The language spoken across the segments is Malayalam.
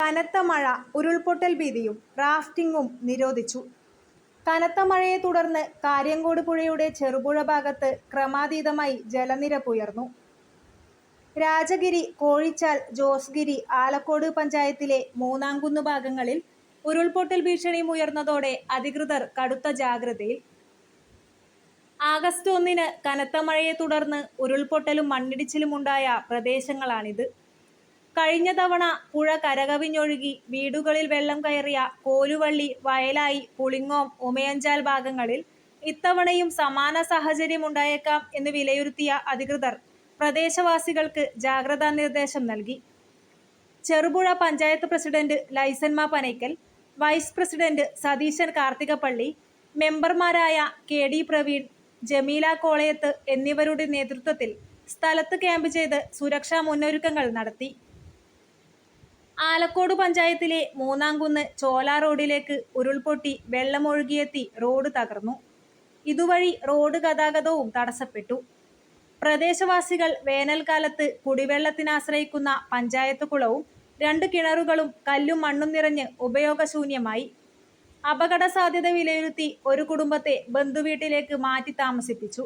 കനത്ത മഴ, ഉരുൾപൊട്ടൽ ഭീതിയും, റാഫ്റ്റിംഗും നിരോധിച്ചു. കനത്ത മഴയെ തുടർന്ന് കാര്യങ്കോട് പുഴയുടെ ചെറുപുഴ ഭാഗത്ത് ക്രമാതീതമായി ജലനിരപ്പ് ഉയർന്നു. രാജഗിരി, കോഴിച്ചാൽ, ജോസ്ഗിരി, ആലക്കോട് പഞ്ചായത്തിലെ മൂന്നാംകുന്ന് ഭാഗങ്ങളിൽ ഉരുൾപൊട്ടൽ ഭീഷണിയും ഉയർന്നതോടെ അധികൃതർ കടുത്ത ജാഗ്രതയിൽ. ആഗസ്റ്റ് 1 കനത്ത മഴയെ തുടർന്ന് ഉരുൾപൊട്ടലും മണ്ണിടിച്ചിലും ഉണ്ടായ പ്രദേശങ്ങളാണിത്. കഴിഞ്ഞ തവണ പുഴ കരകവിഞ്ഞൊഴുകി വീടുകളിൽ വെള്ളം കയറിയ കോലുവള്ളി, വയലായി, പുളിങ്ങോം, ഉമയഞ്ചാൽ ഭാഗങ്ങളിൽ ഇത്തവണയും സമാന സാഹചര്യം ഉണ്ടായേക്കാം എന്ന് വിലയിരുത്തിയ അധികൃതർ പ്രദേശവാസികൾക്ക് ജാഗ്രതാ നിർദ്ദേശം നൽകി. ചെറുപുഴ പഞ്ചായത്ത് പ്രസിഡന്റ് ലൈസന്മ പനയ്ക്കൽ, വൈസ് പ്രസിഡന്റ് സതീശൻ കാർത്തികപ്പള്ളി, മെമ്പർമാരായ KD പ്രവീൺ, ജമീല കോളയത്ത് എന്നിവരുടെ നേതൃത്വത്തിൽ സ്ഥലത്ത് ക്യാമ്പ് ചെയ്ത് സുരക്ഷാ മുന്നൊരുക്കങ്ങൾ നടത്തി. ആലക്കോട് പഞ്ചായത്തിലെ മൂന്നാംകുന്ന് ചോല റോഡിലേക്ക് ഉരുൾപൊട്ടി വെള്ളമൊഴുകിയെത്തി റോഡ് തകർന്നു. ഇതുവഴി റോഡ് ഗതാഗതവും തടസ്സപ്പെട്ടു. പ്രദേശവാസികൾ വേനൽക്കാലത്ത് കുടിവെള്ളത്തിനാശ്രയിക്കുന്ന പഞ്ചായത്ത് കുളവും 2 കിണറുകളും കല്ലും മണ്ണും നിറഞ്ഞ് ഉപയോഗശൂന്യമായി. അപകട സാധ്യത വിലയിരുത്തി ഒരു കുടുംബത്തെ ബന്ധുവീട്ടിലേക്ക് മാറ്റി താമസിപ്പിച്ചു.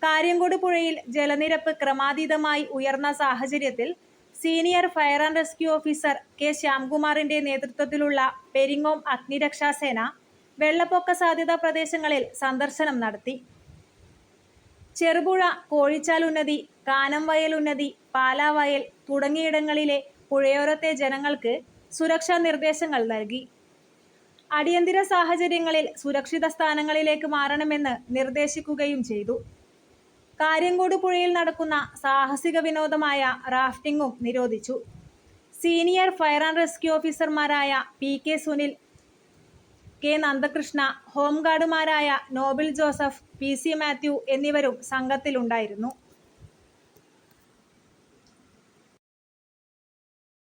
കാര്യങ്കോട് പുഴയിൽ ജലനിരപ്പ് ക്രമാതീതമായി ഉയർന്ന സാഹചര്യത്തിൽ senior fire and rescue officer K. ശ്യാംകുമാറിന്റെ നേതൃത്വത്തിലുള്ള പെരിങ്ങോം അഗ്നിരക്ഷാസേന വെള്ളപ്പൊക്ക സാധ്യതാ പ്രദേശങ്ങളിൽ സന്ദർശനം നടത്തി. ചെറുപുഴ, കോഴിച്ചാൽ ഉന്നതി, കാനംവയൽ ഉന്നതി, പാലാവയൽ തുടങ്ങിയിടങ്ങളിലെ പുഴയോരത്തെ ജനങ്ങൾക്ക് സുരക്ഷാ നിർദ്ദേശങ്ങൾ നൽകി. അടിയന്തര സാഹചര്യങ്ങളിൽ സുരക്ഷിത സ്ഥാനങ്ങളിലേക്ക് മാറണമെന്ന് നിർദ്ദേശിക്കുകയും ചെയ്തു. കാര്യങ്കോട് പുഴയിൽ നടക്കുന്ന സാഹസിക വിനോദമായ റാഫ്റ്റിംഗും നിരോധിച്ചു. സീനിയർ ഫയർ ആൻഡ് റെസ്ക്യൂ ഓഫീസർമാരായ PK സുനിൽ, K. നന്ദകൃഷ്ണ, ഹോംഗാർഡുമാരായ നോബിൾ ജോസഫ്, PC മാത്യു എന്നിവരും സംഘത്തിലുണ്ടായിരുന്നു.